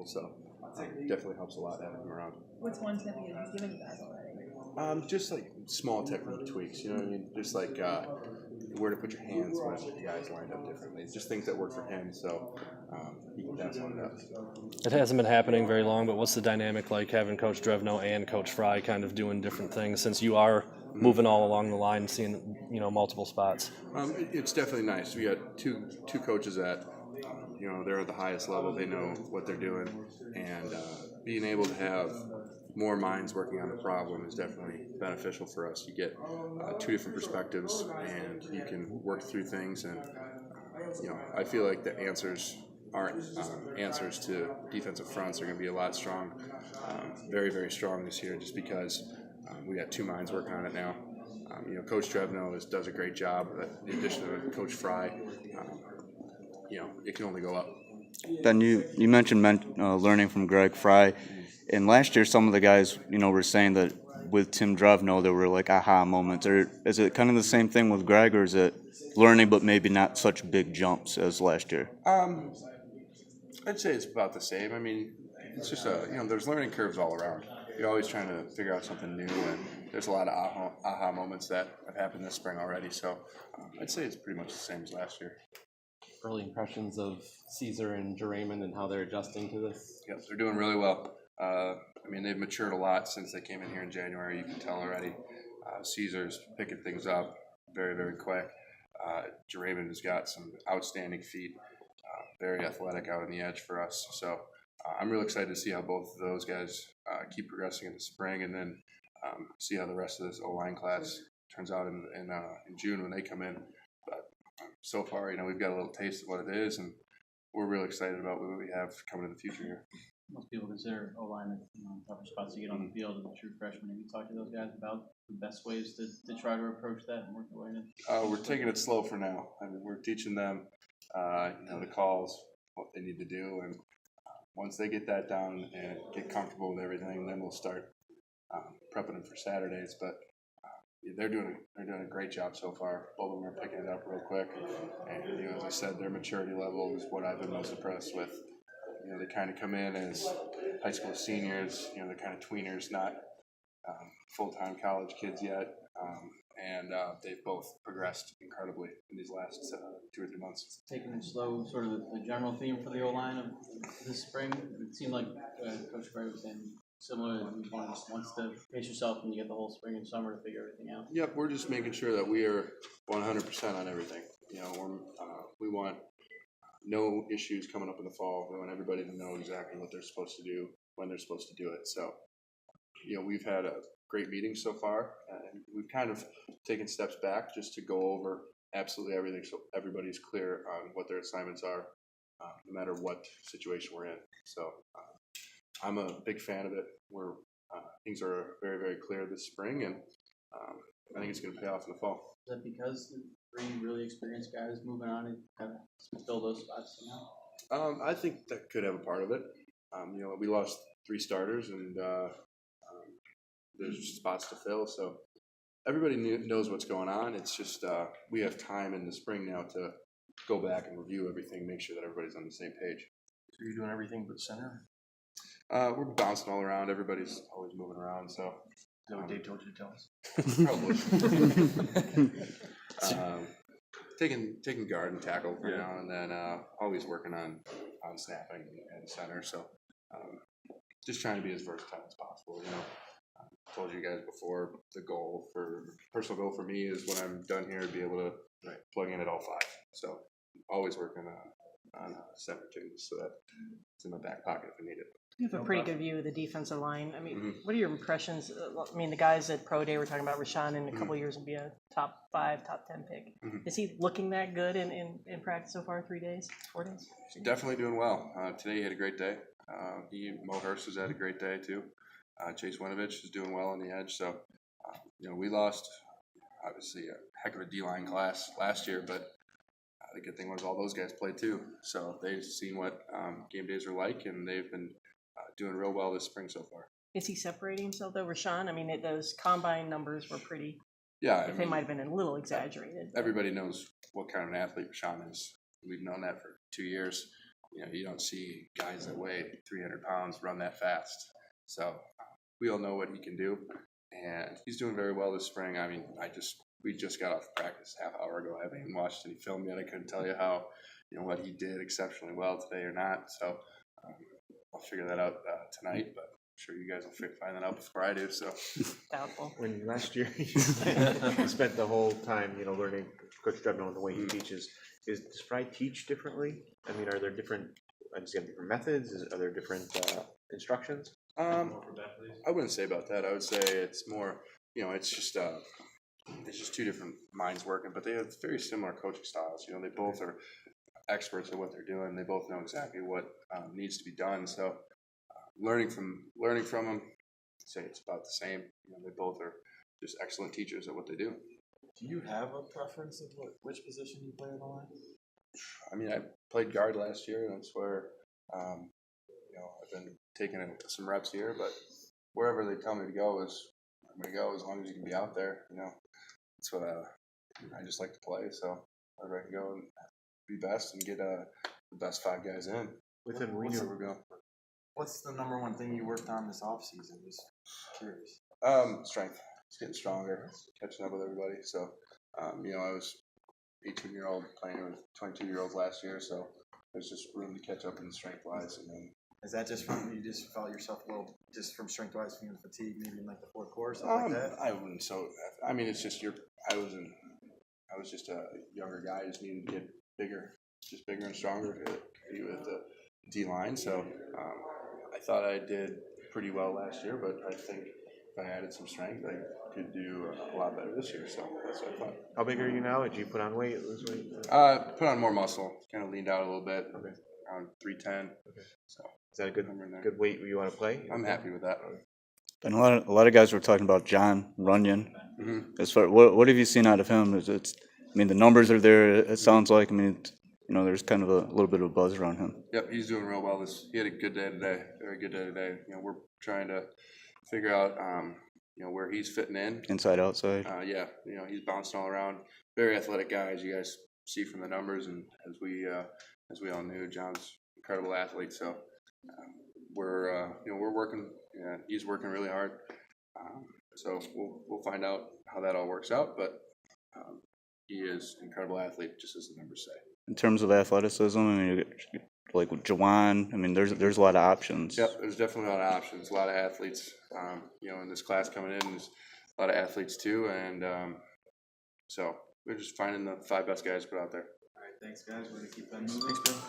people. So definitely helps a lot having him around. What's one tip you've given you guys already? Just like small technique tweaks, you know what I mean? Just like where to put your hands when the guys lined up differently. Just things that work for him, so he can pass on it up. It hasn't been happening very long, but what's the dynamic like having Coach Drevno and Coach Fry kind of doing different things since you are moving all along the line, seeing multiple spots? It's definitely nice. We got two coaches that they're at the highest level. They know what they're doing, and being able to have more minds working on the problem is definitely beneficial for us. You get two different perspectives, and you can work through things. And I feel like the answers aren't answers to defensive fronts are going to be a lot strong, very, very strong this year, just because we got two minds working on it now. Coach Drevno does a great job. In addition to Coach Fry, it can only go up. Ben, you mentioned learning from Greg Fry, and last year some of the guys were saying that with Tim Drevno there were like aha moments. Or is it kind of the same thing with Greg, or is it learning but maybe not such big jumps as last year? I'd say it's about the same. I mean, it's just there's learning curves all around. You're always trying to figure out something new, and there's a lot of aha moments that have happened this spring already. So I'd say it's pretty much the same as last year. Early impressions of Caesar and Jeraymond and how they're adjusting to this? Yep, they're doing really well. They've matured a lot since they came in here in January. You can tell already. Caesar's picking things up very, very quick. Jeraymond has got some outstanding feet, very athletic out on the edge for us. So I'm really excited to see how both of those guys keep progressing in the spring, and then see how the rest of this O-line class turns out in June when they come in. But so far, we've got a little taste of what it is, and we're really excited about what we have coming in the future here. Most people consider O-line tougher spots to get on the field as a true freshman. Have you talked to those guys about the best ways to try to approach that and work their way in? We're taking it slow for now. We're teaching them, the calls, what they need to do, and once they get that down and get comfortable with everything, then we'll start prepping them for Saturdays. But they're doing a great job so far. Both of them are picking it up real quick, and as I said, their maturity level is what I've been most impressed with. They kind of come in as high school seniors. They're kind of tweeners, not full-time college kids yet, and they've both progressed incredibly in these last 2 or 3 months. Taking it slow, sort of the general theme for the O-line of this spring. It seemed like Coach Fry was saying similar. Once to pace yourself and you get the whole spring and summer to figure everything out. Yep, we're just making sure that we are 100% on everything. We want no issues coming up in the fall. We want everybody to know exactly what they're supposed to do, when they're supposed to do it. So, we've had a great meeting so far, and we've kind of taken steps back just to go over absolutely everything so everybody's clear on what their assignments are, no matter what situation we're in. So, I'm a big fan of it. Things are very, very clear this spring, and I think it's going to pay off in the fall. Is that because the three really experienced guys moving on and kind of fill those spots now? I think that could have a part of it. We lost 3 starters, and there's spots to fill. So everybody knows what's going on. It's just we have time in the spring now to go back and review everything, make sure that everybody's on the same page. So you're doing everything but center? We're bouncing all around. Everybody's always moving around. So Is that what Dave told you to tell us? Probably. Taking guard and tackle for now, and then always working on snapping and center. So just trying to be as versatile as possible. I told you guys before, the personal goal for me is when I'm done here to be able to plug in at all 5. So always working on center too, so that it's in my back pocket if I need it. You have a pretty good view of the defensive line. What are your impressions? The guys at Pro Day were talking about Rashawn in a couple of years will be a top 5, top 10 pick. Is he looking that good in practice so far? 3 days, 4 days? He's definitely doing well. Today he had a great day. Mo Hurst has had a great day too. Chase Winovich is doing well on the edge. So, we lost obviously a heck of a D-line class last year, but the good thing was all those guys played too. So they've seen what game days are like, and they've been doing real well this spring so far. Is he separating himself though, Rashawn? Those combine numbers were pretty. Yeah, they might have been a little exaggerated. Everybody knows what kind of an athlete Rashawn is. We've known that for 2 years. you don't see guys that weigh 300 pounds run that fast. So we all know what he can do, and he's doing very well this spring. I mean, we just got off practice half hour ago. I haven't even watched any film yet. I couldn't tell you how, what he did exceptionally well today or not. So I'll figure that out tonight, but I'm sure you guys will find that out before I do. So Doubtful. When last year you spent the whole time, learning Coach Drebno the way he teaches, does Fry teach differently? I mean, are there different, does he have different methods? Are there different instructions? I wouldn't say about that. I would say it's more, it's just two different minds working, but they have very similar coaching styles. They both are experts at what they're doing. They both know exactly what needs to be done. So learning from them, I'd say it's about the same. They both are just excellent teachers at what they do. Do you have a preference of which position you play on the line? I mean, I played guard last year, and that's where I've been taking some reps here. But wherever they tell me to go I'm going to go as long as you can be out there. That's what I just like to play. So wherever I can go and be best and get the best 5 guys in. Within Where we're going. What's the number one thing you worked on this offseason? Just curious. Strength. It's getting stronger, catching up with everybody. So, I was 18-year-old playing with 22-year-olds last year, so there's just room to catch up in strength-wise. And then, Is that just from you just felt yourself a little, just from strength-wise, feeling fatigue, maybe in like the fourth quarter, something like that? I wouldn't. So, I mean, it's just I was just a younger guy. I just needed to get bigger, just bigger and stronger to compete with the D line. So, I thought I did pretty well last year, but I think if I added some strength, I could do a lot better this year. So that's what I thought. How big are you now? Did you put on weight, lose weight? Put on more muscle. Kind of leaned out a little bit. Okay. Around 310. Okay. So Is that a good number in there. good weight you want to play? I'm happy with that. And a lot of guys were talking about John Runyon. Mm-hmm. As far what have you seen out of him? I mean, the numbers are there. It sounds like. I mean, there's kind of a little bit of a buzz around him. Yep, he's doing real well. He had a good day today. Very good day today. We're trying to figure out, where he's fitting in. Inside, outside. Yeah, he's bouncing all around. Very athletic guy, as you guys see from the numbers, and as we all knew, John's an incredible athlete. So we're working. Yeah, he's working really hard. So we'll find out how that all works out. But he is an incredible athlete, just as the numbers say. In terms of athleticism, I mean, like with Jawan, I mean, there's a lot of options. Yep, there's definitely a lot of options, a lot of athletes. In this class coming in, there's a lot of athletes too, and so we're just finding the 5 best guys to put out there. All right, thanks guys. We're gonna keep that moving.